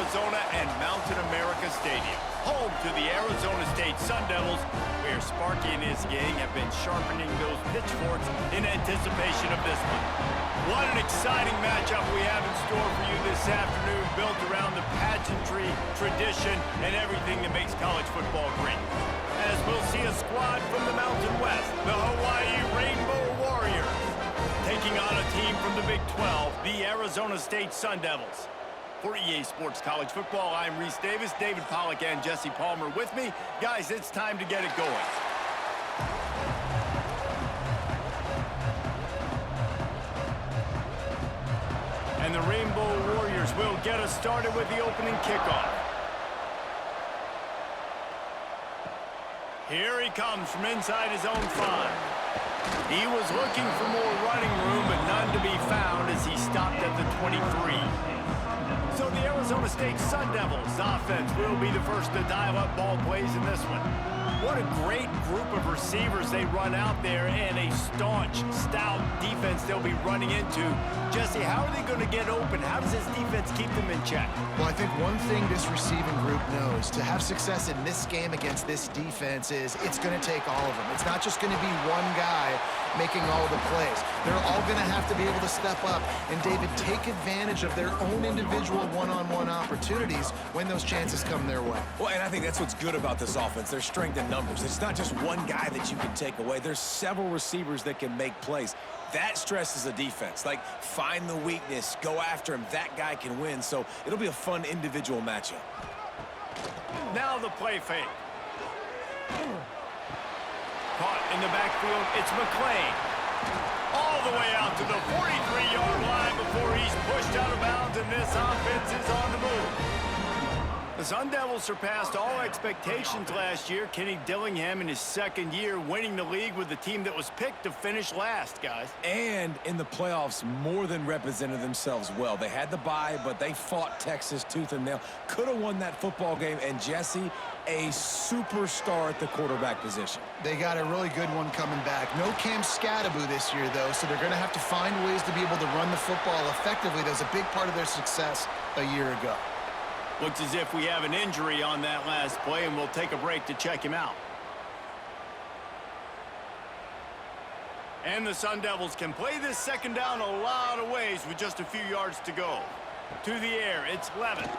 Arizona and Mountain America Stadium, home to the Arizona State Sun Devils, where Sparky and his gang have been sharpening those pitchforks in anticipation of this one. What an exciting matchup we have in store for you this afternoon, built around the pageantry, tradition, and everything that makes college football great. As we'll see a squad from the Mountain West, the Hawaii Rainbow Warriors, taking on a team from the Big 12, the Arizona State Sun Devils. For EA Sports College Football, I'm Reese Davis, David Pollack, and Jesse Palmer with me. Guys, it's time to get it going. And the Rainbow Warriors will get us started with the opening kickoff. Here he comes from inside his own 5. He was looking for more running room, but none to be found as he stopped at the 23. So the Arizona State Sun Devils offense will be the first to dial up ball plays in this one. What a great group of receivers they run out there, and a staunch, stout defense they'll be running into. Jesse, how are they going to get open? How does this defense keep them in check? Well, I think one thing this receiving group knows, to have success in this game against this defense, is it's going to take all of them. It's not just going to be one guy making all the plays. They're all going to have to be able to step up and, David, take advantage of their own individual one-on-one opportunities when those chances come their way. Well, and I think that's what's good about this offense, their strength in numbers. It's not just one guy that you can take away. There's several receivers that can make plays. That stresses the defense. Like, find the weakness, go after him. That guy can win, so it'll be a fun individual matchup. Now the play fake. Caught in the backfield, it's McClain. All the way out to the 43-yard line before he's pushed out of bounds, and this offense is on the move. The Sun Devils surpassed all expectations last year. Kenny Dillingham in his second year winning the league with the team that was picked to finish last, guys. And in the playoffs, more than represented themselves well. They had the bye, but they fought Texas tooth and nail. Could have won that football game, and Jesse, a superstar at the quarterback position. They got a really good one coming back. No Cam Scattaboo this year, though, so they're going to have to find ways to be able to run the football effectively. That was a big part of their success a year ago. Looks as if we have an injury on that last play, and we'll take a break to check him out. And the Sun Devils can play this second down a lot of ways with just a few yards to go. To the air, it's Levin.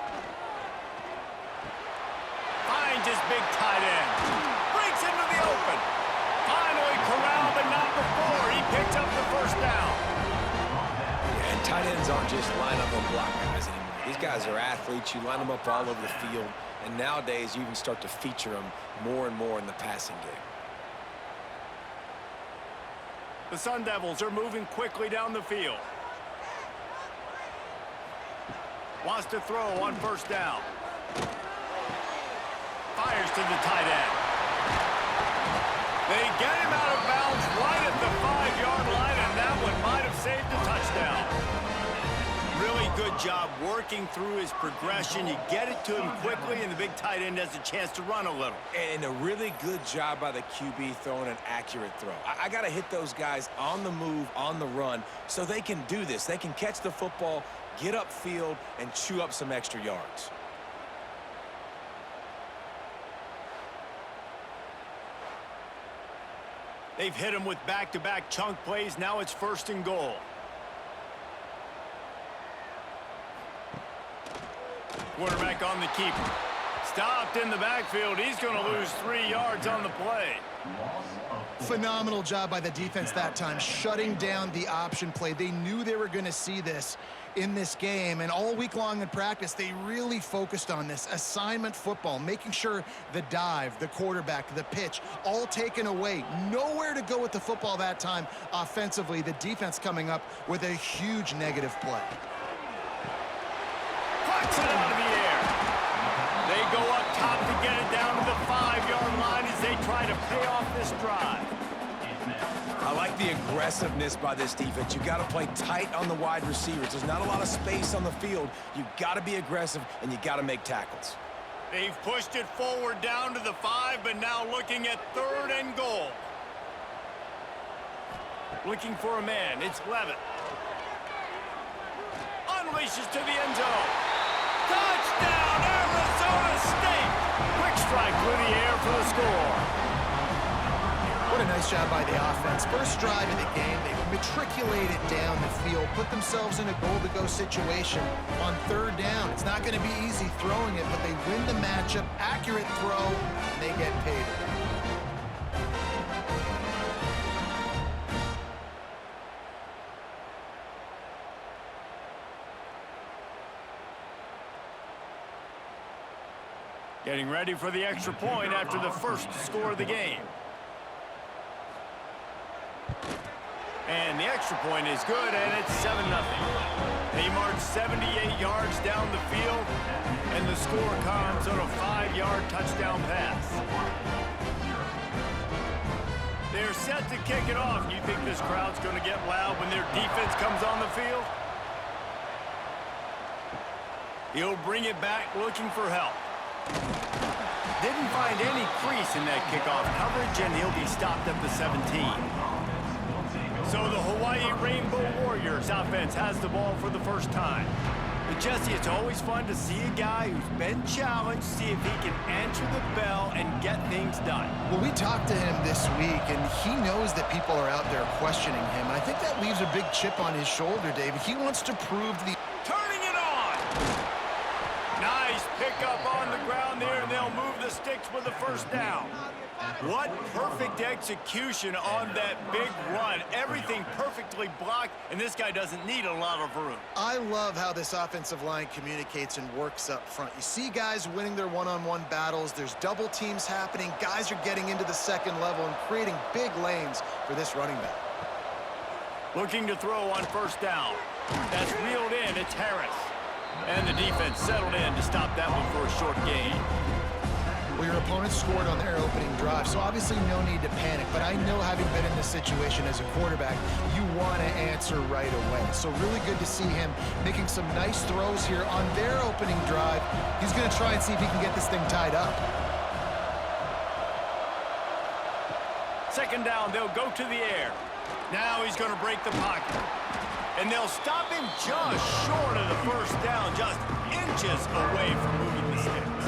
Finds his big tight end. Breaks into the open. Finally corralled, but not before. He picks up the first down. Yeah, and tight ends aren't just line up and block guys anymore. These guys are athletes. You line them up all over the field, and nowadays you even start to feature them more and more in the passing game. The Sun Devils are moving quickly down the field. Wants to throw on first down. Fires to the tight end. They get him out of bounds right at the 5-yard line, and that one might have saved a touchdown. Really good job working through his progression. You get it to him quickly, and the big tight end has a chance to run a little. And a really good job by the QB throwing an accurate throw. I got to hit those guys on the move, on the run, so they can do this. They can catch the football, get upfield, and chew up some extra yards. They've hit him with back-to-back chunk plays. Now it's 1st and goal. Quarterback on the keeper. Stopped in the backfield. He's going to lose 3 yards on the play. Phenomenal job by the defense that time, shutting down the option play. They knew they were going to see this in this game, and all week long in practice, they really focused on this assignment football, making sure the dive, the quarterback, the pitch, all taken away. Nowhere to go with the football that time offensively. The defense coming up with a huge negative play. Puts it out of the air. They go up top to get it down to the 5-yard line as they try to pay off this drive. I like the aggressiveness by this defense. You got to play tight on the wide receivers. There's not a lot of space on the field. You got to be aggressive, and you got to make tackles. They've pushed it forward down to the 5, but now looking at 3rd and goal. Looking for a man. It's Levin. Unleashes to the end zone. Touchdown! up for the score. What a nice job by the offense. First drive of the game, they matriculated down the field, put themselves in a goal-to-go situation on third down. It's not going to be easy throwing it, but they win the matchup, accurate throw, and they get paid. Getting ready for the extra point after the first score of the game. And the extra point is good, and it's 7-0. They march 78 yards down the field, and the score comes on a 5-yard touchdown pass. They're set to kick it off. You think this crowd's going to get loud when their defense comes on the field? He'll bring it back looking for help. Didn't find any crease in that kickoff coverage, and he'll be stopped at the 17. So the Hawaii Rainbow Warriors offense has the ball for the first time. But Jesse, it's always fun to see a guy who's been challenged, see if he can answer the bell and get things done. Well, we talked to him this week, and he knows that people are out there questioning him. And I think that leaves a big chip on his shoulder, David. He wants to prove the... Turning it on! Nice pickup on the ground there, and they'll move the sticks with the first down. What perfect execution on that big run. Everything perfectly blocked, and this guy doesn't need a lot of room. I love how this offensive line communicates and works up front. You see guys winning their one-on-one battles. There's double teams happening. Guys are getting into the second level and creating big lanes for this running back. Looking to throw on first down. That's reeled in. It's Harris. And the defense settled in to stop that one for a short gain. Well, your opponent scored on their opening drive, so obviously no need to panic. But I know, having been in this situation as a quarterback, you want to answer right away. So really good to see him making some nice throws here on their opening drive. He's going to try and see if he can get this thing tied up. Second down, they'll go to the air. Now he's going to break the pocket. And they'll stop him just short of the first down, just inches away from moving the sticks.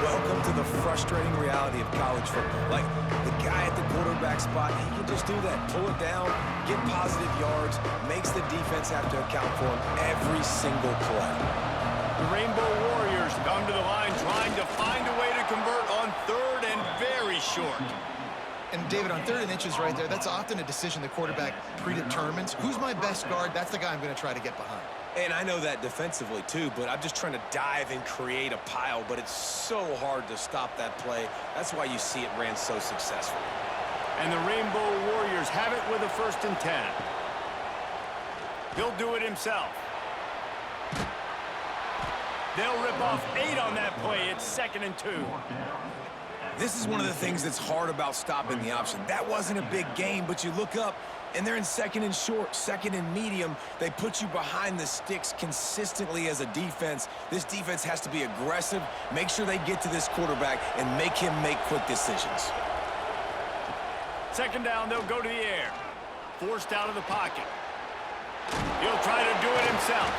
Welcome to the frustrating reality of college football. Like, the guy at the quarterback spot, he can just do that. Pull it down, get positive yards, makes the defense have to account for him every single play. The Rainbow Warriors come to the line trying to find a way to convert on third and very short. And David, on 3rd and inches right there, that's often a decision the quarterback predetermines. Who's my best guard? That's the guy I'm going to try to get behind. And I know that defensively, too, but I'm just trying to dive and create a pile, but it's so hard to stop that play. That's why you see it ran so successfully. And the Rainbow Warriors have it with a 1st and 10. He'll do it himself. They'll rip off 8 on that play. It's 2nd and 2. This is one of the things that's hard about stopping the option. That wasn't a big game, but you look up, and they're in 2nd and short, 2nd and medium. They put you behind the sticks consistently as a defense. This defense has to be aggressive, make sure they get to this quarterback, and make him make quick decisions. 2nd down, they'll go to the air. Forced out of the pocket. He'll try to do it himself.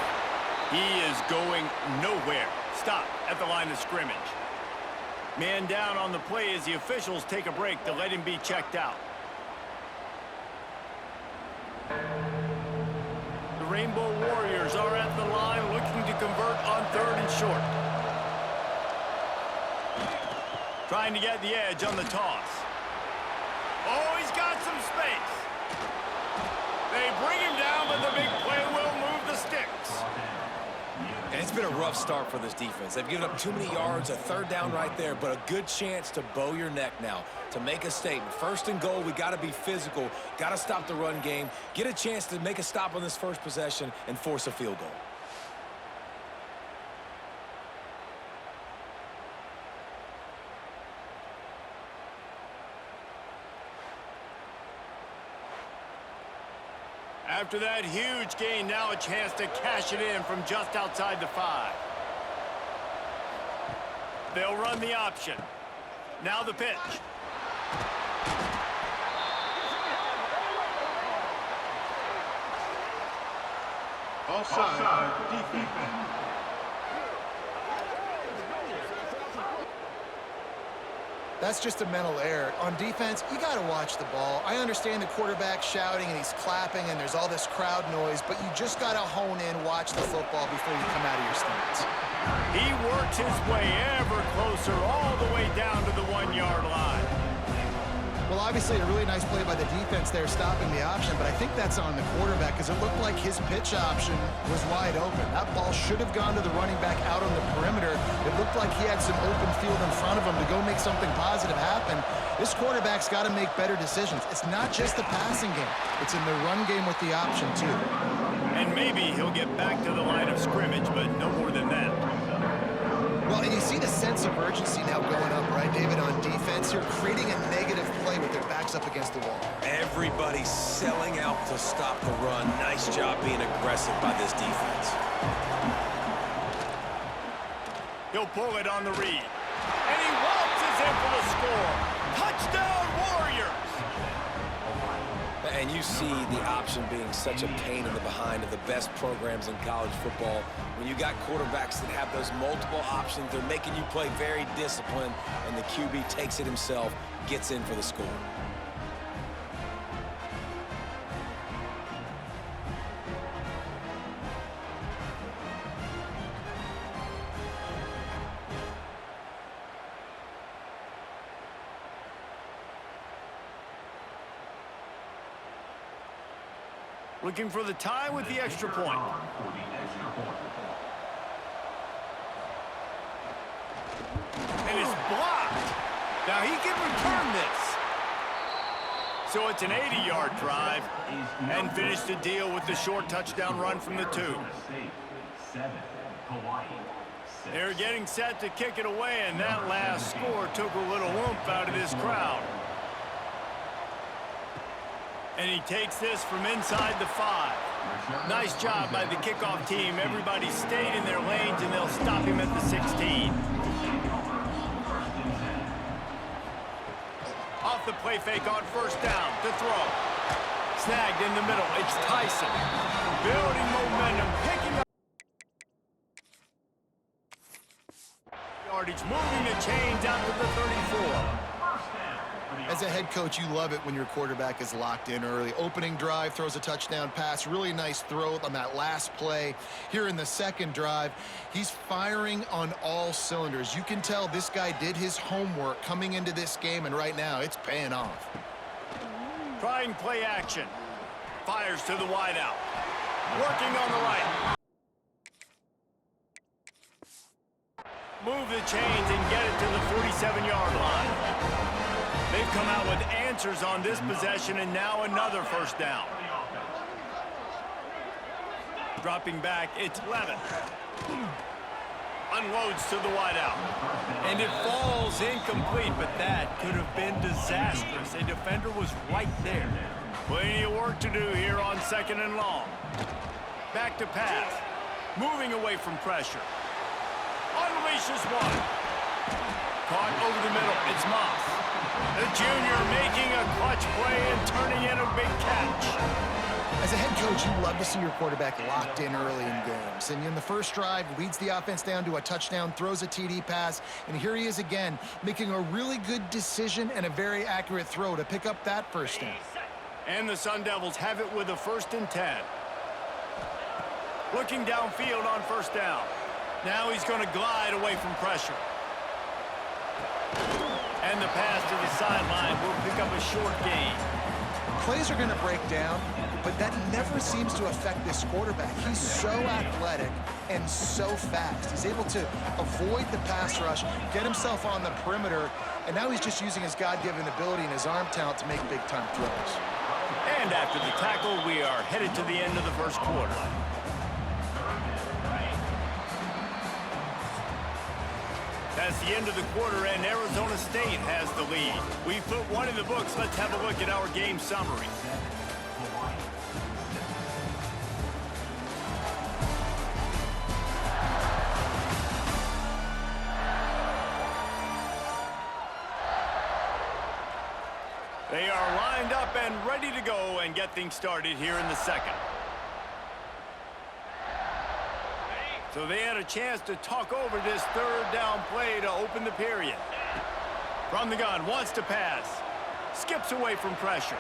He is going nowhere. Stop at the line of scrimmage. Man down on the play as the officials take a break to let him be checked out. The Rainbow Warriors are at the line looking to convert on 3rd and short. Trying to get the edge on the toss. Oh, he's got some space. They bring him down, but the big play will move the sticks. And it's been a rough start for this defense. They've given up too many yards, a 3rd down right there, but a good chance to bow your neck now, to make a statement. 1st and goal, we got to be physical, got to stop the run game, get a chance to make a stop on this first possession and force a field goal. After that huge gain, now a chance to cash it in from just outside the 5. They'll run the option. Now the pitch. Offside, defense. 2 That's just a mental error. On defense, you got to watch the ball. I understand the quarterback shouting and he's clapping and there's all this crowd noise, but you just got to hone in, watch the football before you come out of your stance. He works his way ever closer all the way down to the 1-yard line. Well, obviously a really nice play by the defense there stopping the option, but I think that's on the quarterback because it looked like his pitch option was wide open. That ball should have gone to the running back out on the perimeter. It looked like he had some open field in front of him to go make something positive happen. This quarterback's got to make better decisions. It's not just the passing game. It's in the run game with the option, too. And maybe he'll get back to the line of scrimmage, but no more than that. Well, and you see the sense of urgency now going up, right, David, on defense. You're creating a negative play with their backs up against the wall. Everybody's selling out to stop the run. Nice job being aggressive by this defense. He'll pull it on the read. And he waltzes in for the score. Touchdown, Warriors! And you see the option being such a pain in the behind of the best programs in college football. When you got quarterbacks that have those multiple options, they're making you play very disciplined, and the QB takes it himself, gets in for the score. Looking for the tie with the extra point. And it's blocked. Now he can return this. So it's an 80-yard drive and finish the deal with the short touchdown run from the 2. They're getting set to kick it away, and that last score took a little oomph out of this crowd. And he takes this from inside the 5. Nice job by the kickoff team. Everybody stayed in their lanes, and they'll stop him at the 16. Off the play fake on first down to throw. Snagged in the middle. It's Tyson. Building momentum, picking up yardage, moving the chains out to the 34. As a head coach, you love it when your quarterback is locked in early. Opening drive, throws a touchdown pass. Really nice throw on that last play. Here in the second drive, he's firing on all cylinders. You can tell this guy did his homework coming into this game, and right now it's paying off. Trying play action. Fires to the wideout. Working on the right. Move the chains and get it to the 47-yard line. They've come out with answers on this possession, and now another first down. Dropping back, it's Levin. Unloads to the wideout. And it falls incomplete, but that could have been disastrous. A defender was right there. Plenty of work to do here on 2nd and long. Back to pass. Moving away from pressure. Unleashes one. Caught over the middle. It's Moss. The junior making a clutch play and turning in a big catch. As a head coach, you love to see your quarterback locked in early in games. And in the first drive, leads the offense down to a touchdown, throws a TD pass, and here he is again, making a really good decision and a very accurate throw to pick up that first down. And the Sun Devils have it with a 1st and 10. Looking downfield on first down. Now he's going to glide away from pressure. And the pass to the sideline will pick up a short gain. Plays are going to break down, but that never seems to affect this quarterback. He's so athletic and so fast. He's able to avoid the pass rush, get himself on the perimeter, and now he's just using his God-given ability and his arm talent to make big-time throws. And after the tackle, we are headed to the end of the first quarter. That's the end of the quarter, and Arizona State has the lead. We've put one in the books. Let's have a look at our game summary. They are lined up and ready to go and get things started here in the second. So they had a chance to talk over this 3rd down play to open the period. From the gun, wants to pass. Skips away from pressure.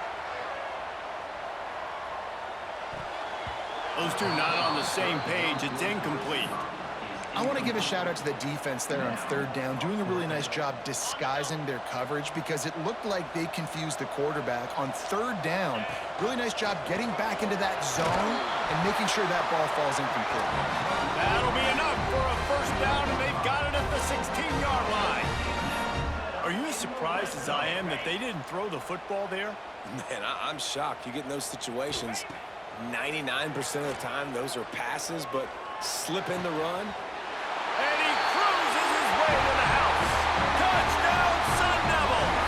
Those two not on the same page. It's incomplete. I want to give a shout out to the defense there on third down, doing a really nice job disguising their coverage because it looked like they confused the quarterback on third down. Really nice job getting back into that zone and making sure that ball falls incomplete. That'll be enough for a first down, and they've got it at the 16-yard line. Are you as surprised as I am that they didn't throw the football there? Man, I'm shocked. You get in those situations, 99% of the time, those are passes, but slip in the run. And he cruises his way to the house. Touchdown, Sun Devils!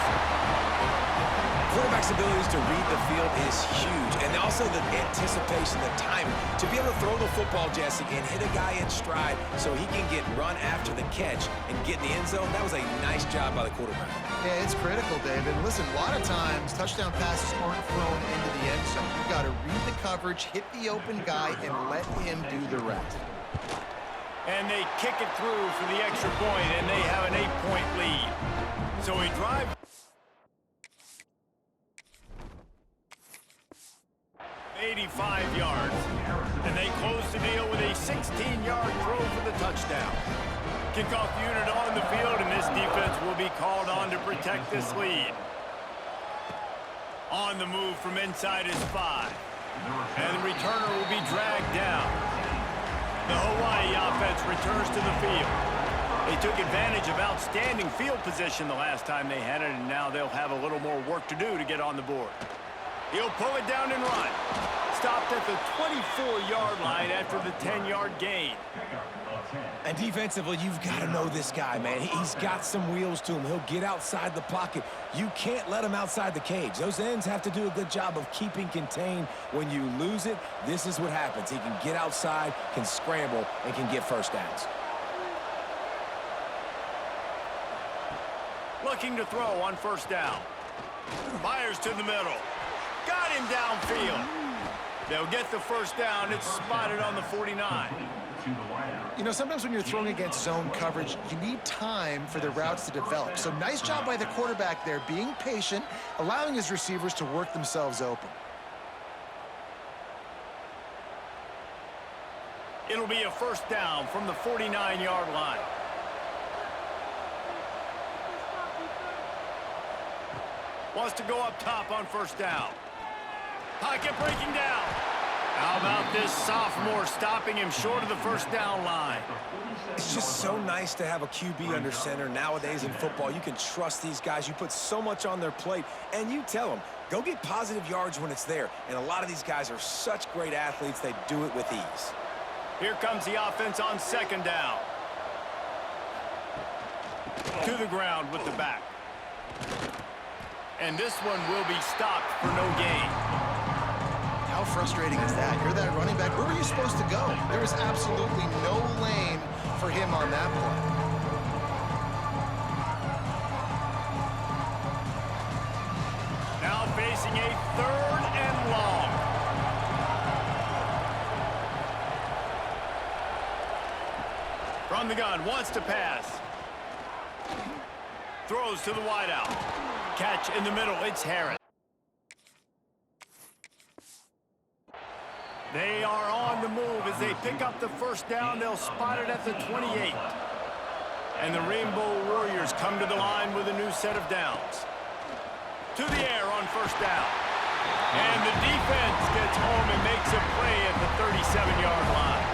Quarterback's abilities to read the field is huge, and also the anticipation, the timing. To be able to throw the football, Jesse, and hit a guy in stride so he can get run after the catch and get in the end zone, that was a nice job by the quarterback. Yeah, it's critical, David. Listen, a lot of times, touchdown passes aren't thrown into the end zone. You've got to read the coverage, hit the open guy, and let him do the rest. And they kick it through for the extra point, and they have an 8-point lead. So he drives 85 yards, and they close the deal with a 16-yard throw for the touchdown. Kickoff unit on the field, and this defense will be called on to protect this lead. On the move from inside his 5. And the returner will be dragged down. The Hawaii offense returns to the field. They took advantage of outstanding field position the last time they had it, and now they'll have a little more work to do to get on the board. He'll pull it down and run. Stopped at the 24-yard line after the 10-yard gain. And defensively, you've got to know this guy, man. He's got some wheels to him. He'll get outside the pocket. You can't let him outside the cage. Those ends have to do a good job of keeping contained. When you lose it, this is what happens. He can get outside, can scramble, and can get first downs. Looking to throw on first down. Fires to the middle. Got him downfield. They'll get the first down. It's spotted on the 49. You know, sometimes when you're throwing against zone coverage, you need time for the routes to develop. So nice job by the quarterback there, being patient, allowing his receivers to work themselves open. It'll be a first down from the 49-yard line. Wants to go up top on first down. Pocket breaking down. How about this sophomore stopping him short of the first down line? It's just so nice to have a QB under center. Nowadays in football, you can trust these guys. You put so much on their plate, and you tell them, go get positive yards when it's there. And a lot of these guys are such great athletes, they do it with ease. Here comes the offense on second down. To the ground with the back. And this one will be stopped for no gain. How frustrating is that? You're that running back. Where were you supposed to go? There was absolutely no lane for him on that play. Now facing a 3rd and long. From the gun, wants to pass. Throws to the wideout. Catch in the middle, it's Harris. They are on the move as they pick up the first down. They'll spot it at the 28. And the Rainbow Warriors come to the line with a new set of downs. To the air on first down. And the defense gets home and makes a play at the 37-yard line.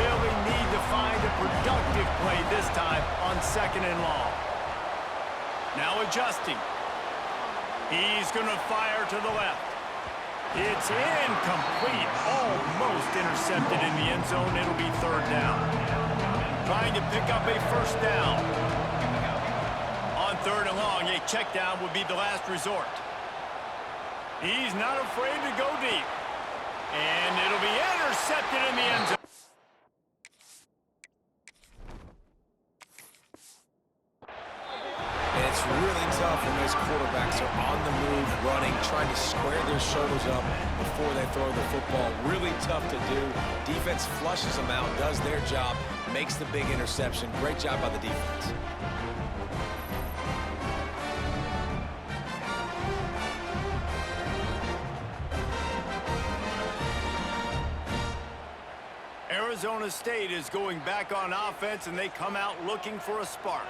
Really need to find a productive play this time on second and long. Now adjusting. He's going to fire to the left. It's incomplete. Almost intercepted in the end zone. It'll be 3rd down. Trying to pick up a first down. On 3rd and long, a check down would be the last resort. He's not afraid to go deep. And it'll be intercepted in the end zone. And it's really tough when those quarterbacks are on the move, running, trying to square their shoulders up before they throw the football. Really tough to do. Defense flushes them out, does their job, makes the big interception. Great job by the defense. Arizona State is going back on offense, and they come out looking for a spark.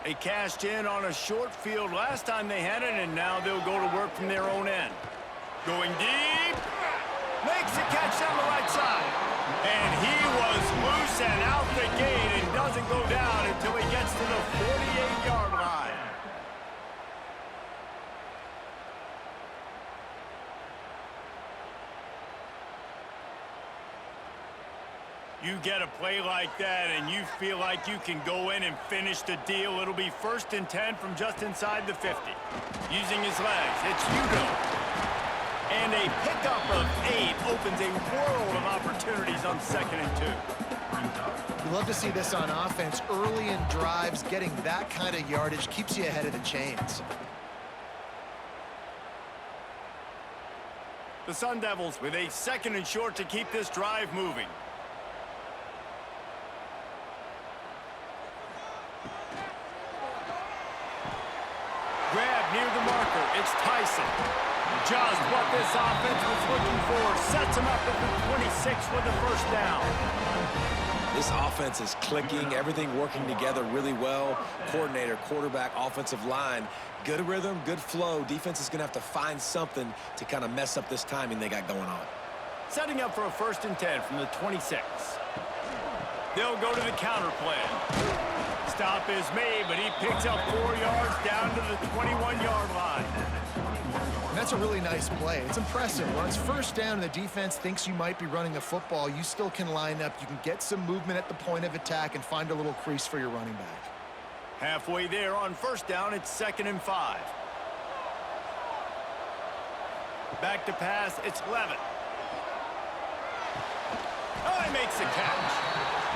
They cashed in on a short field last time they had it, and now they'll go to work from their own end. Going deep. Makes the catch down the right side. And he was loose and out the gate and doesn't go down until he gets to the 48-yard line. You get a play like that and you feel like you can go in and finish the deal. It'll be 1st and 10 from just inside the 50. Using his legs, it's Udoh. And a pickup of 8 opens a world of opportunities on 2nd and 2. You love to see this on offense. Early in drives, getting that kind of yardage keeps you ahead of the chains. The Sun Devils with a 2nd and short to keep this drive moving. Grab near the marker. It's Tyson. Just what this offense was looking for. Sets him up at the 26 with the 1st down. This offense is clicking, everything working together really well. Coordinator, quarterback, offensive line, good rhythm, good flow. Defense is going to have to find something to kind of mess up this timing they got going on. Setting up for a 1st and 10 from the 26. They'll go to the counter play. Stop is made, but he picks up 4 yards down to the 21-yard line. And that's a really nice play. It's impressive. When it's 1st down and the defense thinks you might be running the football, you still can line up. You can get some movement at the point of attack and find a little crease for your running back. Halfway there on 1st down, it's 2nd and 5. Back to pass, it's Levitt. Oh, he makes the catch.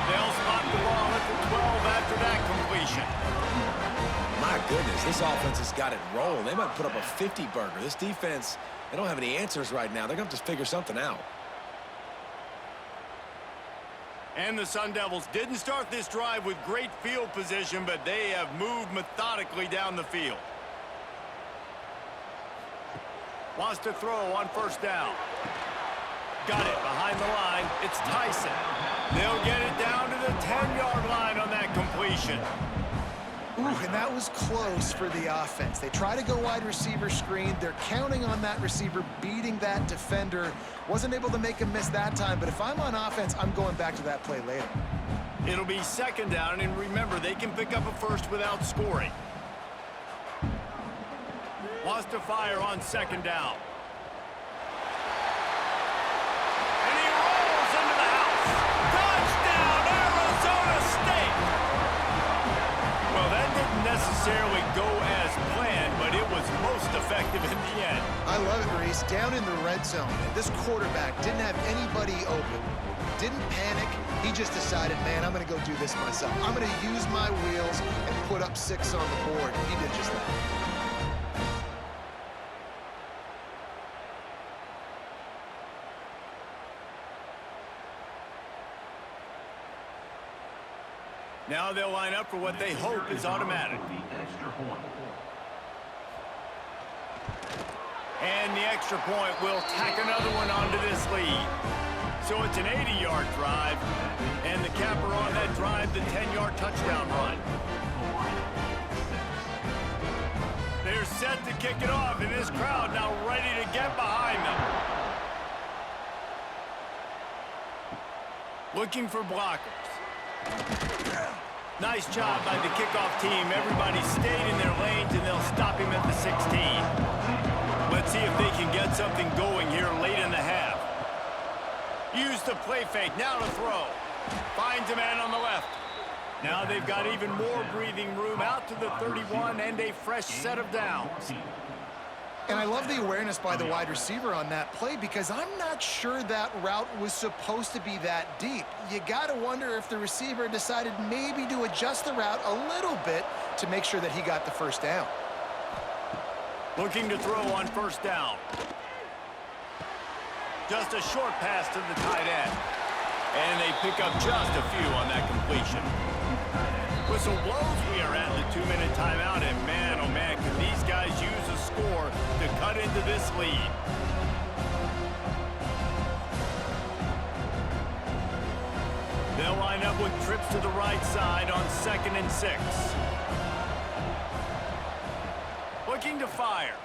They'll spot the ball at the 12 after that completion. My goodness, this offense has got it rolling. They might put up a 50-burger. This defense, they don't have any answers right now. They're going to have to figure something out. And the Sun Devils didn't start this drive with great field position, but they have moved methodically down the field. Wants to throw on 1st down. Got it behind the line. It's Tyson. They'll get it down to the 10-yard line on that completion. Ooh, and that was close for the offense. They try to go wide receiver screen. They're counting on that receiver beating that defender. Wasn't able to make him miss that time, but if I'm on offense, I'm going back to that play later. It'll be 2nd down, and remember, they can pick up a 1st without scoring. Wants to fire on 2nd down. And he rolls into the house. Touchdown, Arizona State! Well, that didn't necessarily go as planned, but it was most effective in the end. I love it, Reese. Down in the red zone, this quarterback didn't have anybody open. Didn't panic. He just decided, man, I'm going to go do this myself. I'm going to use my wheels and put up 6 on the board. He did just that. Now they'll line up for what they hope is automatic. And the extra point will tack another one onto this lead. So it's an 80-yard drive, and the capper on that drive, the 10-yard touchdown run. They're set to kick it off, and this crowd now ready to get behind them. Looking for blockers. Nice job by the kickoff team. Everybody stayed in their lanes, and they'll stop him at the 16. Let's see if they can get something going here late in the half. Use the play fake. Now to throw. Finds a man on the left. Now they've got even more breathing room out to the 31 and a fresh set of downs. And I love the awareness by the wide receiver on that play because I'm not sure that route was supposed to be that deep. You got to wonder if the receiver decided maybe to adjust the route a little bit to make sure that he got the 1st down. Looking to throw on 1st down. Just a short pass to the tight end. And they pick up just a few on that completion. Whistle blows. We are at the 2-minute timeout, and man, oh man, can these guys use a score to cut into this lead. They'll line up with trips to the right side on 2nd and 6. Looking to fire.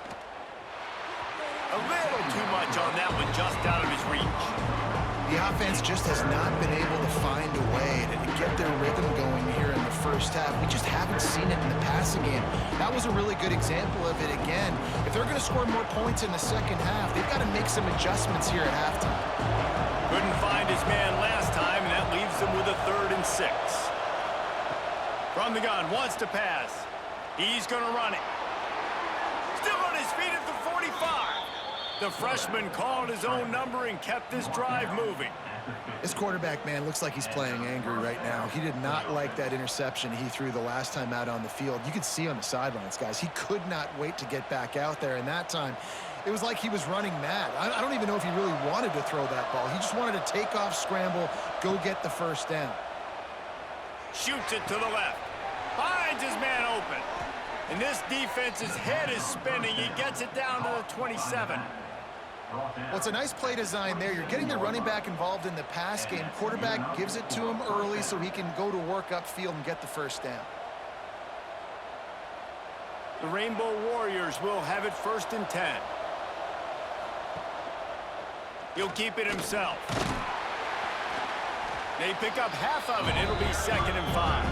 A little too much on that one, just out of his reach. The offense just has not been able to find a way to get their rhythm going here in the first half. We just haven't seen it in the passing game. That was a really good example of it again. If they're going to score more points in the second half, they've got to make some adjustments here at halftime. Couldn't find his man last time, and that leaves him with a 3rd and 6. From the gun, wants to pass. He's going to run it. Still on his feet at the 45. The freshman called his own number and kept this drive moving. This quarterback, man, looks like he's playing angry right now. He did not like that interception he threw the last time out on the field. You could see on the sidelines, guys, he could not wait to get back out there. And that time, it was like he was running mad. I don't even know if he really wanted to throw that ball. He just wanted to take off, scramble, go get the first down. Shoots it to the left. Finds his man open. And this defense's head is spinning. He gets it down to the 27. Well, it's a nice play design there. You're getting the running back involved in the pass game. Quarterback gives it to him early so he can go to work upfield and get the first down. The Rainbow Warriors will have it 1st and 10. He'll keep it himself. They pick up half of it. It'll be 2nd and 5.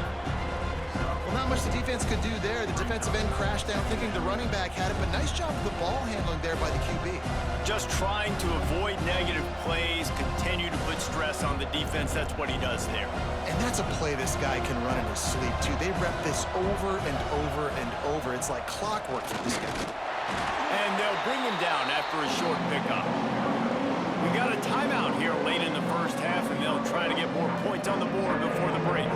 Well, not much the defense could do there. The defensive end crashed down thinking the running back had it, but nice job of the ball handling there by the QB. Just trying to avoid negative plays, continue to put stress on the defense. That's what he does there. And that's a play this guy can run in his sleep, too. They rep this over and over and over. It's like clockwork for this guy. And they'll bring him down after a short pickup. We got a timeout here late in the first half, and they'll try to get more points on the board before the break.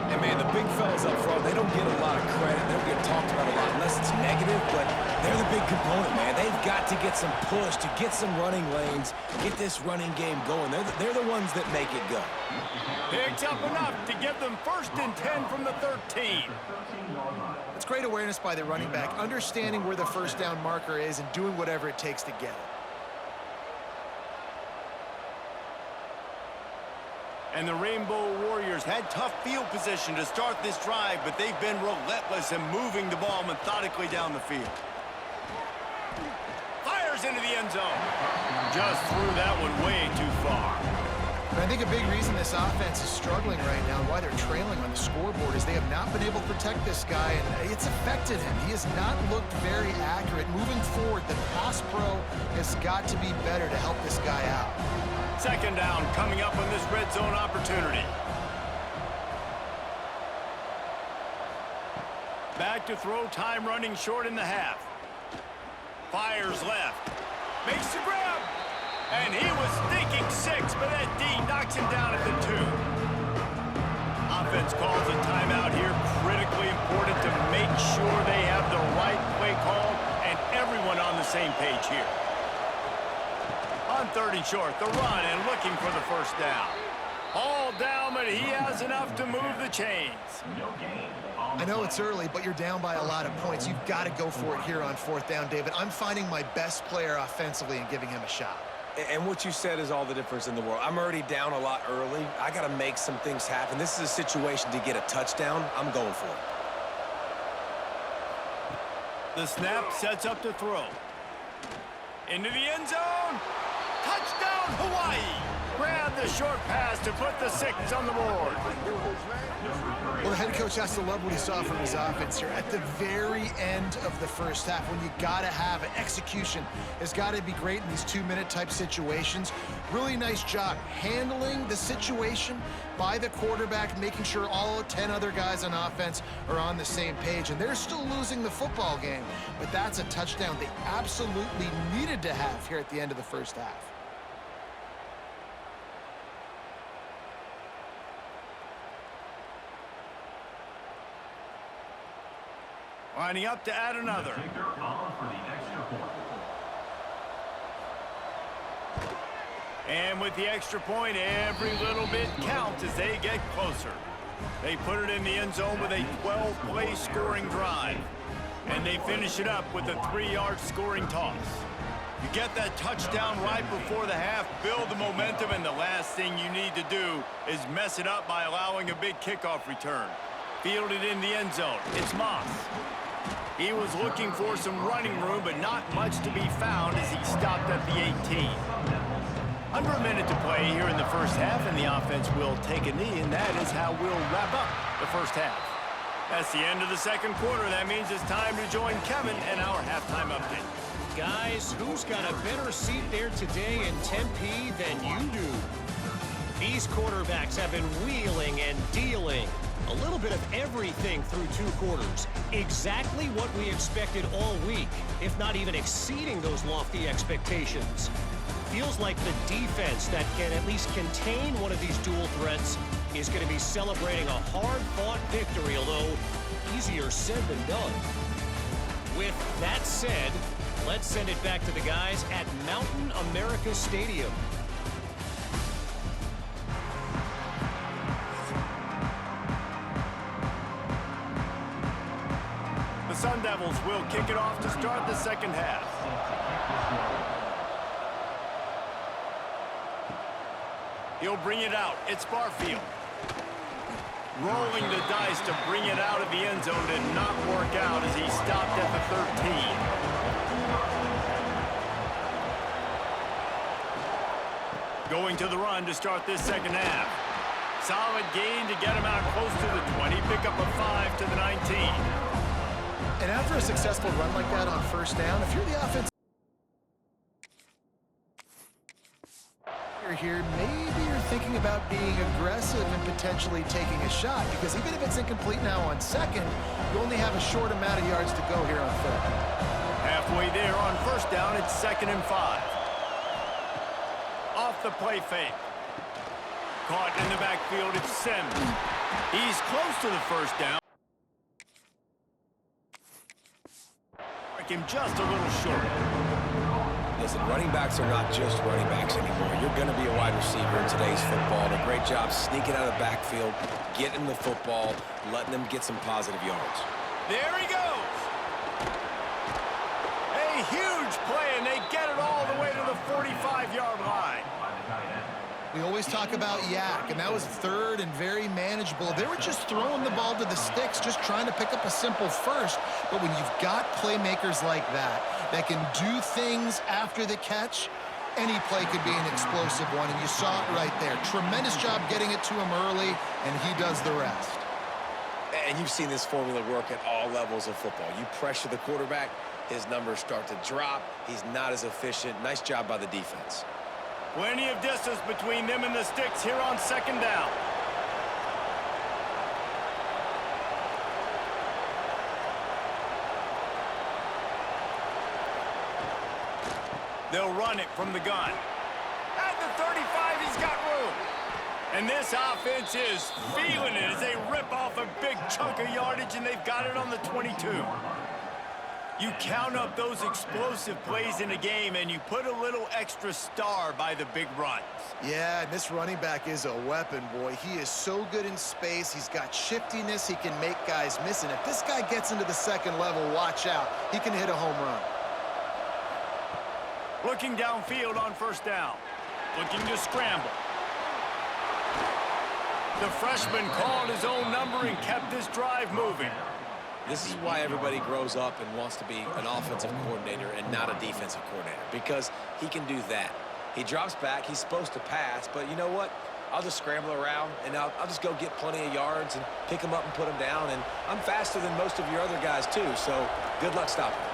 And, man, the big fellas up front, they don't get a lot of credit. They don't get talked about a lot unless it's negative, but they're the big component, man. They've got to get some push, to get some running lanes, get this running game going. They're the ones that make it go. Picks up enough to get them 1st and 10 from the 13. It's great awareness by the running back, understanding where the first down marker is and doing whatever it takes to get it. And the Rainbow Warriors had tough field position to start this drive, but they've been relentless in moving the ball methodically down the field. Fires into the end zone. Just threw that one way too far. And I think a big reason this offense is struggling right now and why they're trailing on the scoreboard is they have not been able to protect this guy, and it's affected him. He has not looked very accurate. Moving forward, the pass pro has got to be better to help this guy out. 2nd down coming up on this red zone opportunity. Back to throw, time running short in the half. Fires left. Makes the grab. And he was thinking 6, but that D knocks him down at the 2. Offense calls a timeout here. Critically important to make sure they have the right play call and everyone on the same page here. On 3rd and short, the run and looking for the first down. All down, but he has enough to move the chains. I know it's early, but you're down by a lot of points. You've got to go for it here on 4th down, David. I'm finding my best player offensively and giving him a shot. And what you said is all the difference in the world. I'm already down a lot early. I got to make some things happen. This is a situation to get a touchdown. I'm going for it. The snap sets up to throw. Into the end zone. Touchdown, Hawaii. Grab the short pass to put the 6 on the board. Well, the head coach has to love what he saw from his offense here. At the very end of the first half, when you got to have it, execution has got to be great in these 2-minute type situations. Really nice job handling the situation by the quarterback, making sure all 10 other guys on offense are on the same page. And they're still losing the football game, but that's a touchdown they absolutely needed to have here at the end of the first half. Lining up to add another. And with the extra point, every little bit counts as they get closer. They put it in the end zone with a 12-play scoring drive. And they finish it up with a 3-yard scoring toss. You get that touchdown right before the half, build the momentum, and the last thing you need to do is mess it up by allowing a big kickoff return. Fielded in the end zone. It's Moss. He was looking for some running room, but not much to be found as he stopped at the 18. Under a minute to play here in the first half, and the offense will take a knee, and that is how we'll wrap up the first half. That's the end of the second quarter. That means it's time to join Kevin and our halftime update. Guys, who's got a better seat there today in Tempe than you do? These quarterbacks have been wheeling and dealing. A little bit of everything through 2 quarters. Exactly what we expected all week, if not even exceeding those lofty expectations. Feels like the defense that can at least contain one of these dual threats is going to be celebrating a hard-fought victory, although easier said than done. With that said, let's send it back to the guys at Mountain America Stadium. The Sun Devils will kick it off to start the second half. He'll bring it out. It's Barfield. Rolling the dice to bring it out of the end zone did not work out as he stopped at the 13. Going to the run to start this second half. Solid gain to get him out close to the 20. Pick up a 5 to the 19. And after a successful run like that on first down, if you're the offense here, maybe you're thinking about being aggressive and potentially taking a shot, because even if it's incomplete now on second, you only have a short amount of yards to go here on third. Halfway there on first down, it's 2nd and 5. Off the play fake. Caught in the backfield, it's Sims. He's close to the first down. Him just a little short. Listen, running backs are not just running backs anymore. You're going to be a wide receiver in today's football. And a great job sneaking out of the backfield, getting the football, letting them get some positive yards. There he goes. A huge play, and they get it all the way to the 45-yard line. We always talk about Yak, and that was third and very manageable. They were just throwing the ball to the sticks, just trying to pick up a simple first. But when you've got playmakers like that can do things after the catch, any play could be an explosive one, and you saw it right there. Tremendous job getting it to him early, and he does the rest. And you've seen this formula work at all levels of football. You pressure the quarterback, his numbers start to drop. He's not as efficient. Nice job by the defense. Plenty of distance between them and the sticks here on second down. They'll run it from the gun. At the 35, he's got room. And this offense is feeling it as they rip off a big chunk of yardage, and they've got it on the 22. You count up those explosive plays in a game, and you put a little extra star by the big runs. Yeah, and this running back is a weapon, boy. He is so good in space. He's got shiftiness. He can make guys miss. And if this guy gets into the second level, watch out. He can hit a home run. Looking downfield on first down. Looking to scramble. The freshman called his own number and kept this drive moving. This is why everybody grows up and wants to be an offensive coordinator and not a defensive coordinator, because he can do that. He drops back, he's supposed to pass, but you know what? I'll just scramble around, and I'll just go get plenty of yards and pick them up and put them down, and I'm faster than most of your other guys too, so good luck stopping him.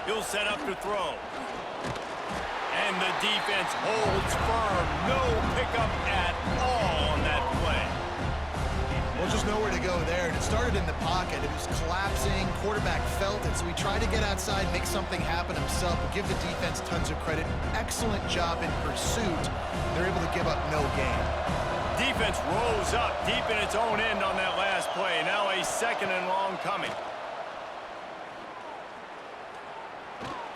He'll set up to throw. And the defense holds firm. No pickup at all on that play. Well, just nowhere to go there. And it started in the pocket. It was collapsing. Quarterback felt it, so he tried to get outside, make something happen himself. But give the defense tons of credit. Excellent job in pursuit. They're able to give up no gain. Defense rose up deep in its own end on that last play. Now a 2nd and long coming.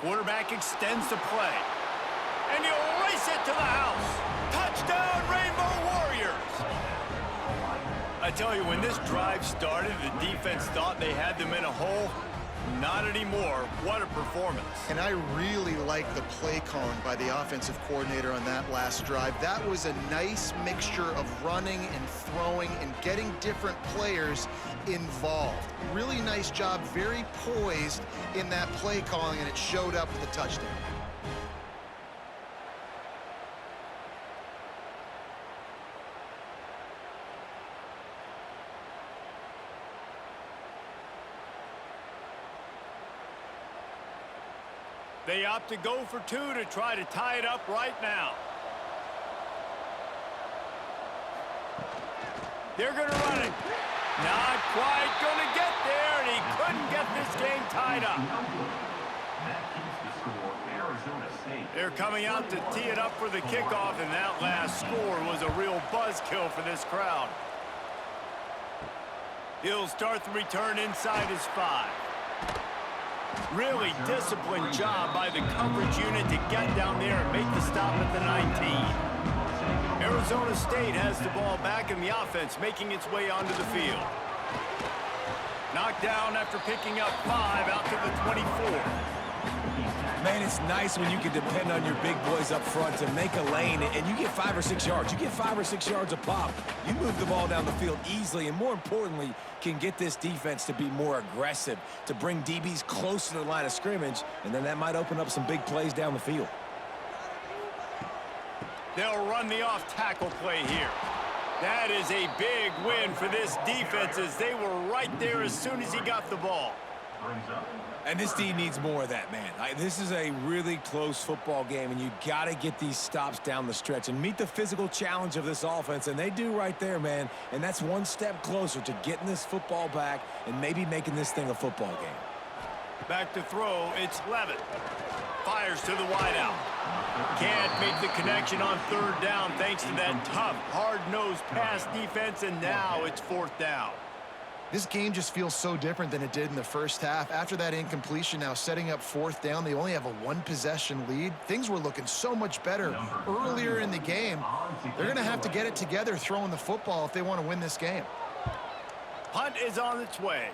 Quarterback extends the play. And he'll race it to the house. Touchdown, Rainbow Warriors! I tell you, when this drive started, the defense thought they had them in a hole. Not anymore. What a performance. And I really like the play calling by the offensive coordinator on that last drive. That was a nice mixture of running and throwing and getting different players involved. Really nice job, very poised in that play calling, and it showed up with a touchdown. They opt to go for two to try to tie it up right now. They're going to run it. Not quite going to get there, and he couldn't get this game tied up. They're coming out to tee it up for the kickoff, and that last score was a real buzzkill for this crowd. He'll start the return inside his 5. Really disciplined job by the coverage unit to get down there and make the stop at the 19. Arizona State has the ball back in the offense, making its way onto the field. Knocked down after picking up 5 out to the 24. Man, it's nice when you can depend on your big boys up front to make a lane, and you get 5 or 6 yards. You get 5 or 6 yards a pop. You move the ball down the field easily, and more importantly, can get this defense to be more aggressive, to bring DBs close to the line of scrimmage, and then that might open up some big plays down the field. They'll run the off-tackle play here. That is a big win for this defense, as they were right there as soon as he got the ball. And this team needs more of that, man. This is a really close football game, and you got to get these stops down the stretch and meet the physical challenge of this offense, and they do right there, man. And that's one step closer to getting this football back and maybe making this thing a football game. Back to throw, it's Levitt. Fires to the wideout. Can't make the connection on 3rd down thanks to that tough, hard-nosed pass defense, and now it's 4th down. This game just feels so different than it did in the first half. After that incompletion, now setting up 4th down, they only have a 1-possession lead. Things were looking so much better earlier in the game. They're going to have to get it together throwing the football if they want to win this game. Punt is on its way.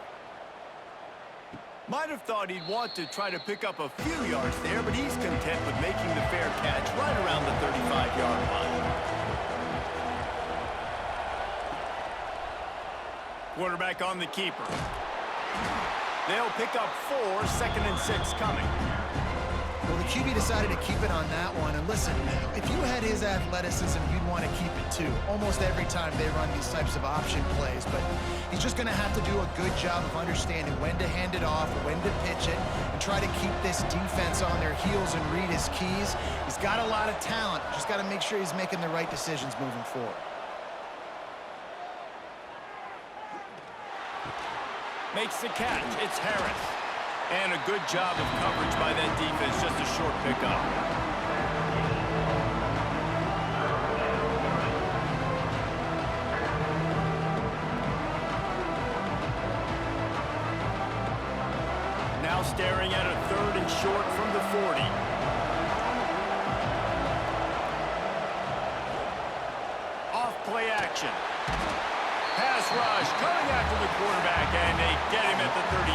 Might have thought he'd want to try to pick up a few yards there, but he's content with making the fair catch right around the 35-yard line. Quarterback on the keeper. They'll pick up 4, 2nd and 6 coming. Well, the QB decided to keep it on that one. And listen, if you had his athleticism, you'd want to keep it too. Almost every time they run these types of option plays. But he's just going to have to do a good job of understanding when to hand it off, when to pitch it, and try to keep this defense on their heels and read his keys. He's got a lot of talent. Just got to make sure he's making the right decisions moving forward. Makes the catch. It's Harris. And a good job of coverage by that defense. Just a short pickup. Now staring at a 3rd and short from the 40. Off play action. Pass rush coming after the quarterback, and they get him at the 32.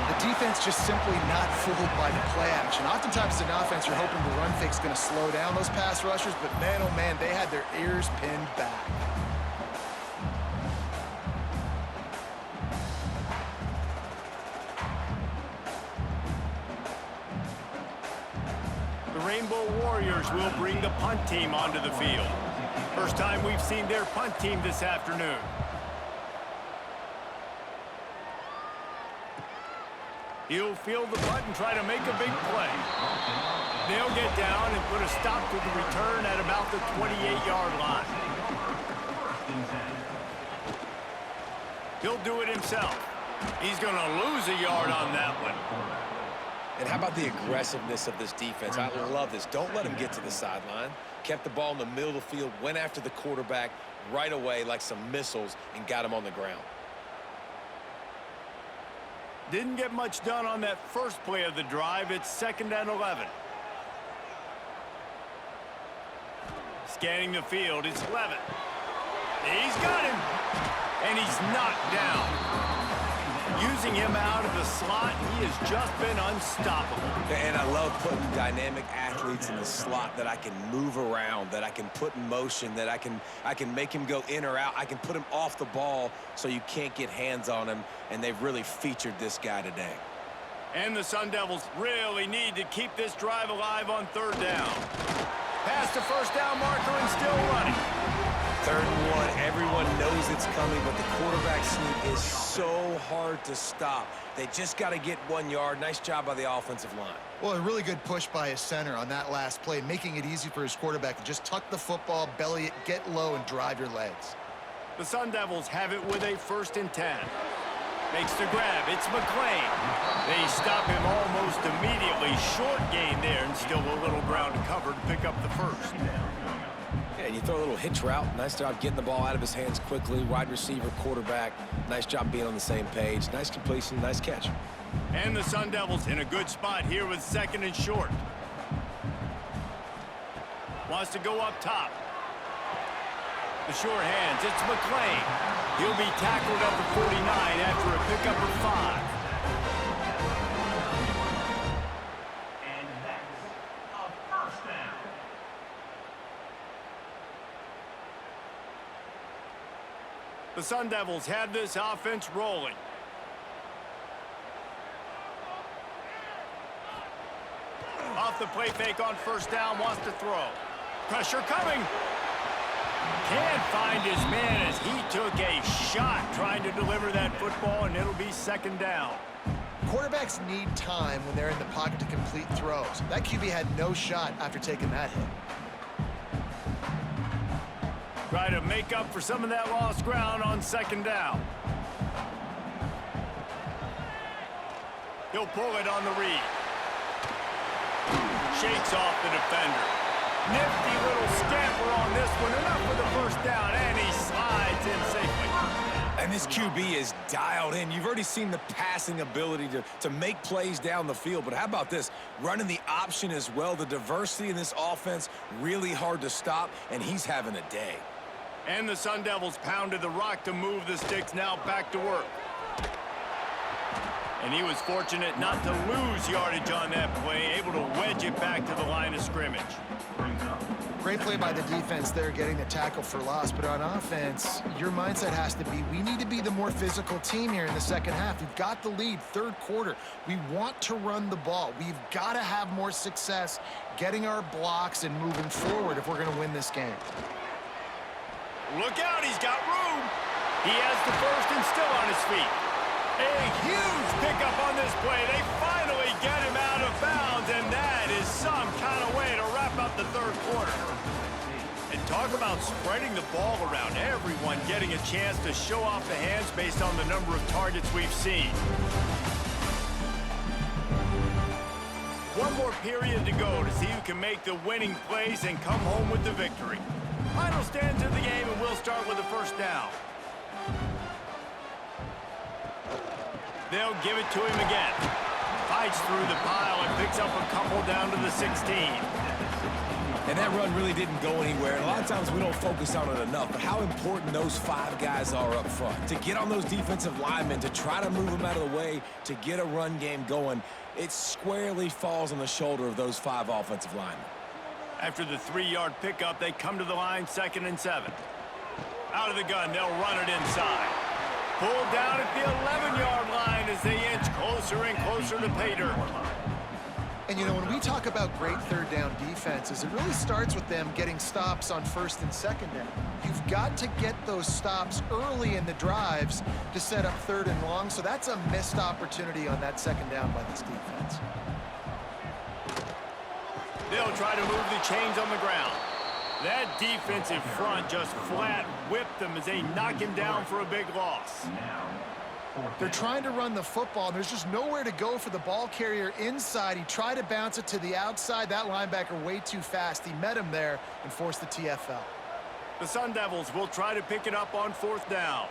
The defense just simply not fooled by the play action. Oftentimes, as an offense, you're hoping the run fake's going to slow down those pass rushers, but man, oh man, they had their ears pinned back. The Rainbow Warriors will bring the punt team onto the field. First time we've seen their punt team this afternoon. He'll field the punt and try to make a big play. They'll get down and put a stop to the return at about the 28-yard line. He'll do it himself. He's going to lose a yard on that one. And how about the aggressiveness of this defense? I love this. Don't let them get to the sideline. Kept the ball in the middle of the field, went after the quarterback right away like some missiles, and got him on the ground. Didn't get much done on that first play of the drive. It's 2nd and 11. Scanning the field, it's Levitt. He's got him, and he's knocked down. Using him out of the slot, he has just been unstoppable. And I love putting dynamic athletes in the slot that I can move around, that I can put in motion, that I can make him go in or out. I can put him off the ball so you can't get hands on him, and they've really featured this guy today. And the Sun Devils really need to keep this drive alive on third down. Past the first down marker and still running. 3rd and 1, everyone knows it's coming, but the quarterback sneak is so hard to stop. They just got to get 1 yard. Nice job by the offensive line. Well, a really good push by his center on that last play, making it easy for his quarterback to just tuck the football, belly it, get low, and drive your legs. The Sun Devils have it with a 1st and 10. Makes the grab. It's McClain. They stop him almost immediately. Short gain there, and still a little ground to cover to pick up the first. Yeah, you throw a little hitch route. Nice job getting the ball out of his hands quickly. Wide receiver, quarterback. Nice job being on the same page. Nice completion, nice catch. And the Sun Devils in a good spot here with 2nd and short. Wants to go up top. The sure hands, it's McClain. He'll be tackled at the 49 after a pickup of 5. And that's a 1st down. The Sun Devils have this offense rolling. Off the play fake on 1st down, wants to throw. Pressure coming. Can't find his man as he took a shot trying to deliver that football, and it'll be 2nd down. Quarterbacks need time when they're in the pocket to complete throws. That QB had no shot after taking that hit. Try to make up for some of that lost ground on 2nd down. He'll pull it on the read. Shakes off the defender. Nifty little scamper on this one. Enough for the 1st down, and he slides in safely. And this QB is dialed in. You've already seen the passing ability to make plays down the field. But how about this? Running the option as well. The diversity in this offense, really hard to stop, and he's having a day. And the Sun Devils pounded the rock to move the sticks, now back to work. And he was fortunate not to lose yardage on that play, able to wedge it back to the line of scrimmage. Great play by the defense there, getting the tackle for loss. But on offense, your mindset has to be, we need to be the more physical team here in the 2nd half. We've got the lead, 3rd quarter. We want to run the ball. We've got to have more success getting our blocks and moving forward if we're going to win this game. Look out, he's got room. He has the 1st and still on his feet. A huge pickup on this play. They finally get him out of bounds, and that is some kind of way to wrap up the 3rd quarter. And talk about spreading the ball around. Everyone getting a chance to show off the hands based on the number of targets we've seen. One more period to go to see who can make the winning plays and come home with the victory. Final stands of the game, and we'll start with the 1st down. They'll give it to him again. Fights through the pile and picks up a couple down to the 16. And that run really didn't go anywhere. And a lot of times we don't focus on it enough, but how important those 5 guys are up front. To get on those defensive linemen, to try to move them out of the way, to get a run game going, it squarely falls on the shoulder of those 5 offensive linemen. After the 3-yard pickup, they come to the line, 2nd and 7. Out of the gun, they'll run it inside. Pulled down at the 11-yard line as they inch closer and closer to pay dirt. And, you know, when we talk about great 3rd down defenses, it really starts with them getting stops on 1st and 2nd down. You've got to get those stops early in the drives to set up 3rd and long, so that's a missed opportunity on that 2nd down by this defense. They'll try to move the chains on the ground. That defensive front just flat whipped them as they knock him down for a big loss. They're trying to run the football, and there's just nowhere to go for the ball carrier inside. He tried to bounce it to the outside. That linebacker way too fast. He met him there and forced the TFL. The Sun Devils will try to pick it up on 4th down.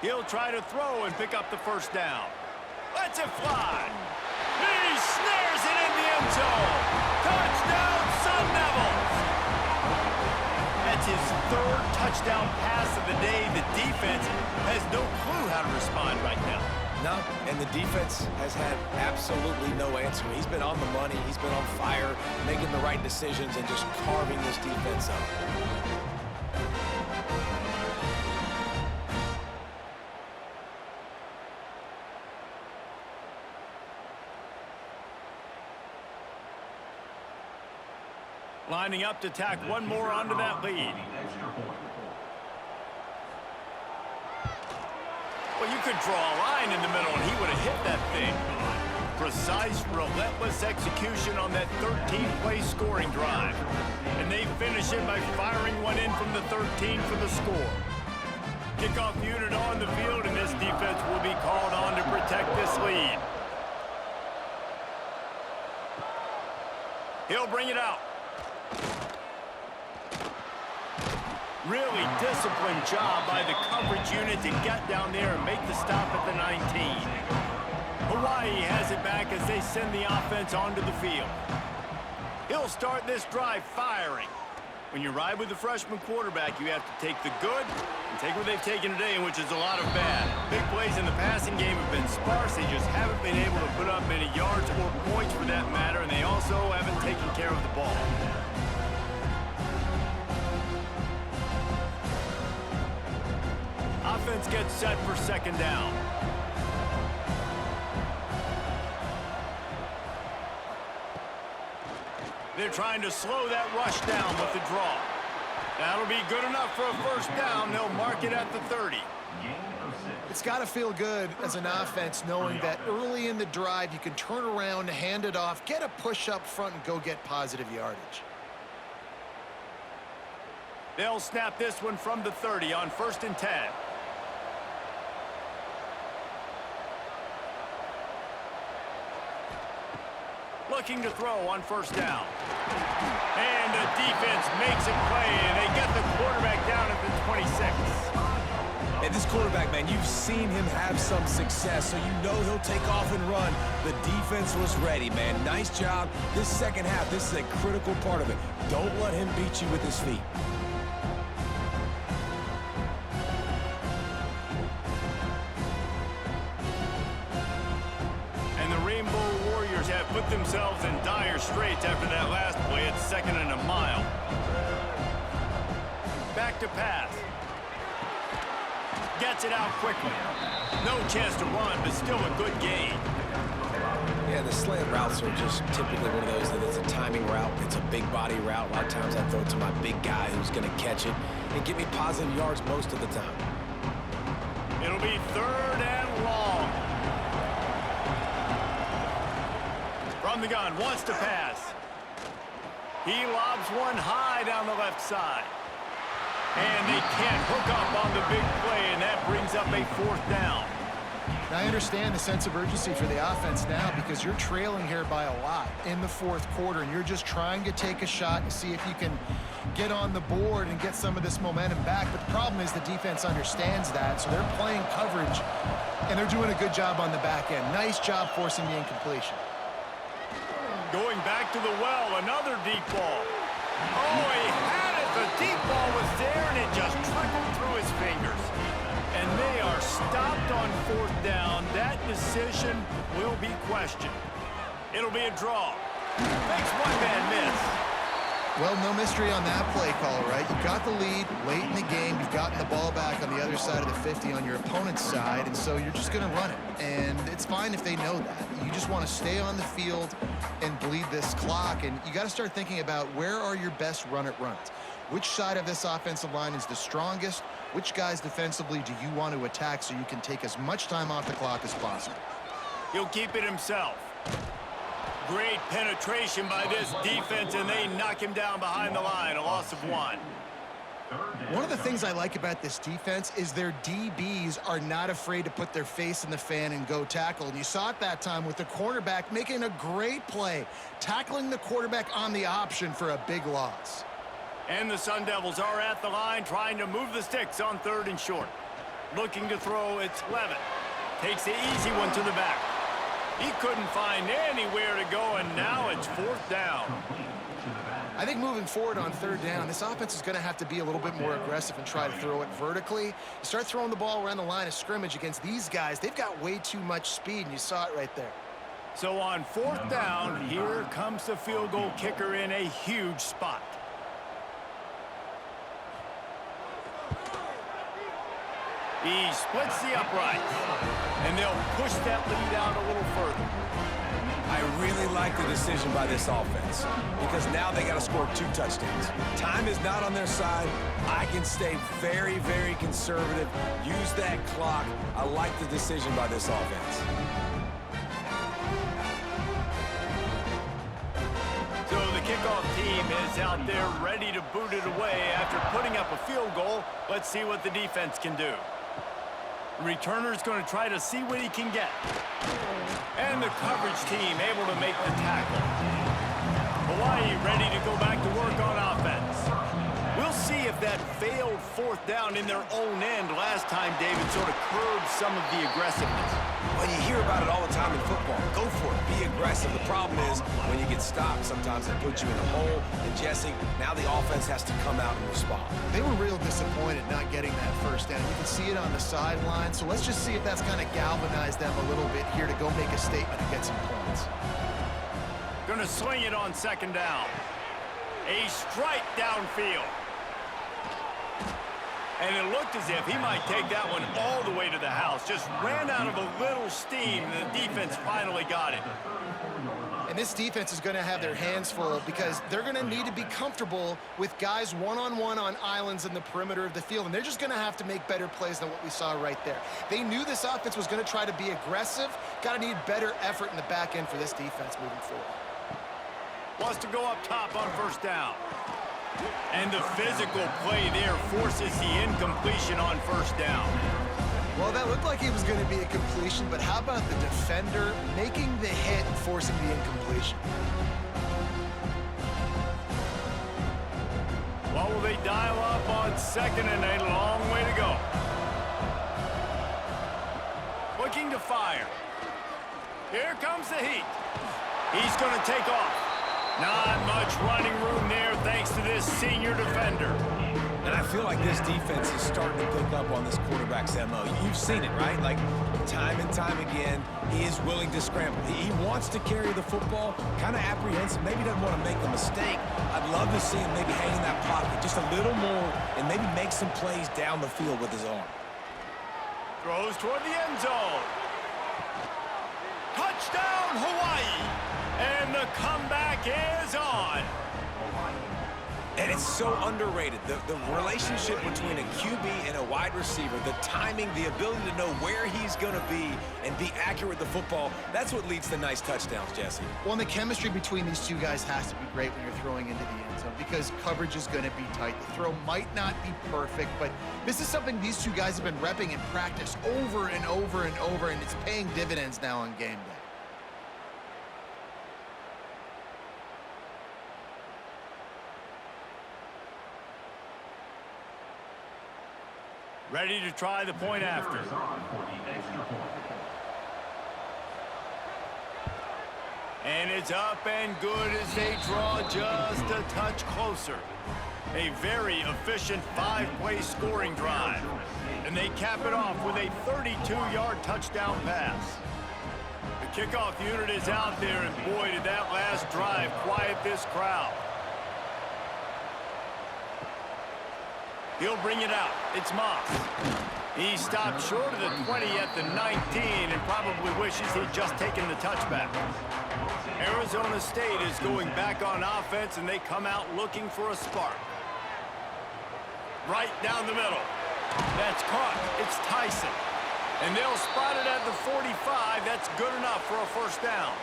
He'll try to throw and pick up the 1st down. Lets it fly. He snares it in the end zone. Touchdown, Sun Devils. That's his third touchdown pass of the day. The defense has no clue how to respond right now. No, and the defense has had absolutely no answer. He's been on the money. He's been on fire, making the right decisions and just carving this defense up. Lining up to tack one more onto that lead. Well, you could draw a line in the middle, and he would have hit that thing. Precise, relentless execution on that 13-play scoring drive. And they finish it by firing one in from the 13 for the score. Kickoff unit on the field, and this defense will be called on to protect this lead. He'll bring it out. Really disciplined job by the coverage unit to get down there and make the stop at the 19. Hawaii has it back as they send the offense onto the field. He'll start this drive firing. When you ride with the freshman quarterback, you have to take the good and take what they've taken today, which is a lot of bad. Big plays in the passing game have been sparse. They just haven't been able to put up many yards or points for that matter, and they also haven't taken care of the ball. Offense gets set for second down. They're trying to slow that rush down with the draw. That'll be good enough for a first down. They'll mark it at the 30. It's got to feel good as an offense knowing that early in the drive you can turn around, hand it off, get a push up front, and go get positive yardage. They'll snap this one from the 30 on 1st and 10. Looking to throw on 1st down. And the defense makes a play, and they get the quarterback down at the 26. And this quarterback, man, you've seen him have some success, so you know he'll take off and run. The defense was ready, man. Nice job. This second half, this is a critical part of it. Don't let him beat you with his feet. Have put themselves in dire straits after that last play at 2nd and a mile. Back to pass. Gets it out quickly. No chance to run, but still a good gain. Yeah, the slant routes are just typically one of those that it's a timing route. It's a big body route. A lot of times I throw it to my big guy who's going to catch it and get me positive yards most of the time. It'll be 3rd and long. From the gun, wants to pass. He lobs one high down the left side. And they can't hook up on the big play, and that brings up a 4th down. Now, I understand the sense of urgency for the offense now because you're trailing here by a lot in the 4th quarter, and you're just trying to take a shot and see if you can get on the board and get some of this momentum back. But the problem is the defense understands that, so they're playing coverage, and they're doing a good job on the back end. Nice job forcing the incompletion. Going back to the well, another deep ball. Oh, he had it. The deep ball was there, and it just trickled through his fingers. And they are stopped on 4th down. That decision will be questioned. It'll be a draw. Makes one man miss. Well, no mystery on that play call, right? You got the lead late in the game. You've gotten the ball back on the other side of the 50 on your opponent's side, and so you're just going to run it. And it's fine if they know that. You just want to stay on the field and bleed this clock, and you got to start thinking about where are your best run-it runs. Which side of this offensive line is the strongest? Which guys defensively do you want to attack so you can take as much time off the clock as possible? He'll keep it himself. Great penetration by this defense, and they knock him down behind the line, a loss of 1. One of the things I like about this defense is their DBs are not afraid to put their face in the fan and go tackle. And you saw it that time with the cornerback making a great play, tackling the quarterback on the option for a big loss. And the Sun Devils are at the line trying to move the sticks on 3rd and short. Looking to throw, it's Levitt. Takes the easy one to the back. He couldn't find anywhere to go, and now it's 4th down. I think moving forward on third down, this offense is going to have to be a little bit more aggressive and try to throw it vertically. You start throwing the ball around the line of scrimmage against these guys, they've got way too much speed, and you saw it right there. So on fourth down, here comes the field goal kicker in a huge spot. He splits the uprights, and they'll push that lead out a little further. I really like the decision by this offense because now they got to score 2 touchdowns. Time is not on their side. I can stay very, very conservative, use that clock. I like the decision by this offense. So the kickoff team is out there ready to boot it away after putting up a field goal. Let's see what the defense can do. The returner's going to try to see what he can get. And the coverage team able to make the tackle. Hawaii ready to go back to work on offense. We'll see if that failed fourth down in their own end last time, David, sort of curbed some of the aggressiveness. Well, you hear about it all the time in football. Go for it. Be aggressive. The problem is when you get stopped, sometimes it puts you in a hole. And, Jesse, now the offense has to come out and respond. They were real disappointed not getting that first down. You can see it on the sideline. So let's just see if that's kind of galvanized them a little bit here to go make a statement and get some points. Going to sling it on second down. A strike downfield. And it looked as if he might take that one all the way to the house. Just ran out of a little steam, and the defense finally got it. And this defense is going to have their hands full because they're going to need to be comfortable with guys one-on-one on islands in the perimeter of the field. And they're just going to have to make better plays than what we saw right there. They knew this offense was going to try to be aggressive. Got to need better effort in the back end for this defense moving forward. Wants to go up top on first down. And the physical play there forces the incompletion on first down. Well, that looked like it was going to be a completion, but how about the defender making the hit and forcing the incompletion? Well, will they dial up on second and a long way to go? Looking to fire. Here comes the heat. He's going to take off. Not much running room there thanks to this senior defender. And I feel like this defense is starting to pick up on this quarterback's MO. You've seen it, right? Like, time and time again, he is willing to scramble. He wants to carry the football, kind of apprehensive, maybe doesn't want to make a mistake. I'd love to see him maybe hang in that pocket just a little more and maybe make some plays down the field with his arm. Throws toward the end zone. Touchdown, Hawaii! And the comeback is on. And it's so underrated. The relationship between a QB and a wide receiver, the timing, the ability to know where he's going to be and be accurate with the football, that's what leads to nice touchdowns, Jesse. Well, and the chemistry between these two guys has to be great when you're throwing into the end zone because coverage is going to be tight. The throw might not be perfect, but this is something these two guys have been repping in practice over and over and over, and it's paying dividends now on game day. Ready to try the point after. And it's up and good as they draw just a touch closer. A very efficient 5-play scoring drive. And they cap it off with a 32-yard touchdown pass. The kickoff unit is out there, and boy, did that last drive quiet this crowd. He'll bring it out. It's Moss. He stopped short of the 20 at the 19 and probably wishes he'd just taken the touchback. Arizona State is going back on offense, and they come out looking for a spark. Right down the middle. That's caught. It's Tyson. And they'll spot it at the 45. That's good enough for a first down.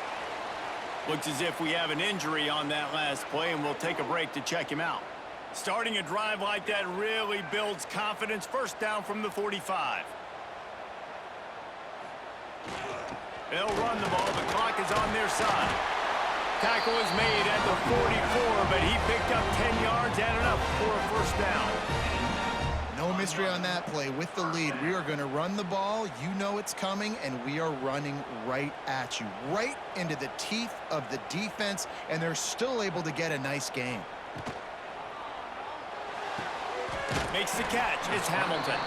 Looks as if we have an injury on that last play, and we'll take a break to check him out. Starting a drive like that really builds confidence. First down from the 45. They'll run the ball. The clock is on their side. Tackle is made at the 44, but he picked up 10 yards and enough for a first down. No mystery on that play. With the lead, we are going to run the ball. You know it's coming, and we are running right at you, right into the teeth of the defense, and they're still able to get a nice game. Makes the catch. It's Hamilton.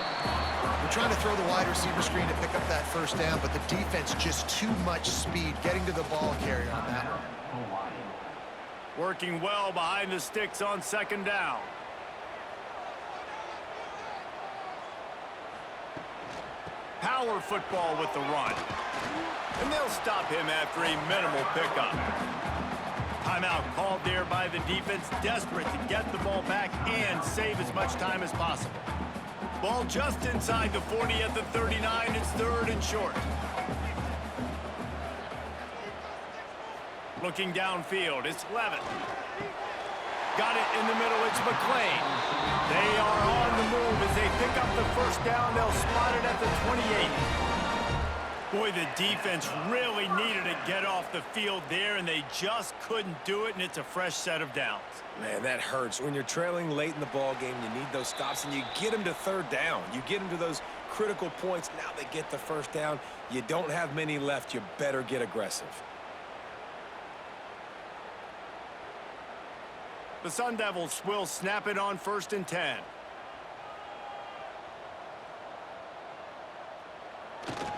We're trying to throw the wide receiver screen to pick up that first down, but the defense just too much speed getting to the ball carrier on that one. Working well behind the sticks on second down. Power football with the run. And they'll stop him after a minimal pickup. Timeout called there by the defense, desperate to get the ball back and save as much time as possible. Ball just inside the 40 at the 39. It's third and short. Looking downfield, it's Levitt. Got it in the middle, it's McClain. They are on the move as they pick up the first down. They'll spot it at the 28. Boy, the defense really needed to get off the field there, and they just couldn't do it, and it's a fresh set of downs. Man, that hurts. When you're trailing late in the ball game, you need those stops, and you get them to third down. You get them to those critical points. Now they get the first down. You don't have many left. You better get aggressive. The Sun Devils will snap it on 1st and 10.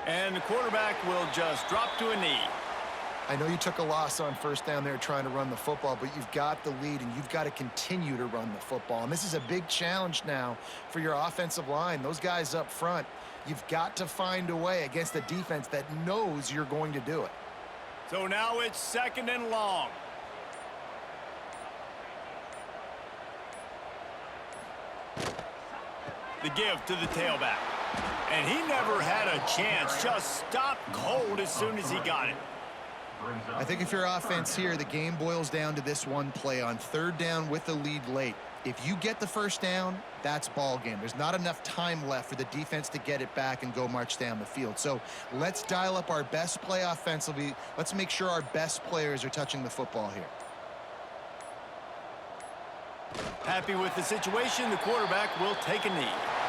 And the quarterback will just drop to a knee. I know you took a loss on first down there trying to run the football, but you've got the lead, and you've got to continue to run the football. And this is a big challenge now for your offensive line. Those guys up front, you've got to find a way against a defense that knows you're going to do it. So now it's 2nd and long. The give to the tailback. And he never had a chance. Just stopped cold as soon as he got it. I think if you're offense here, the game boils down to this one play on 3rd down with the lead late. If you get the first down, that's ball game. There's not enough time left for the defense to get it back and go march down the field. So let's dial up our best play offensively. Let's make sure our best players are touching the football here. Happy with the situation, the quarterback will take a knee.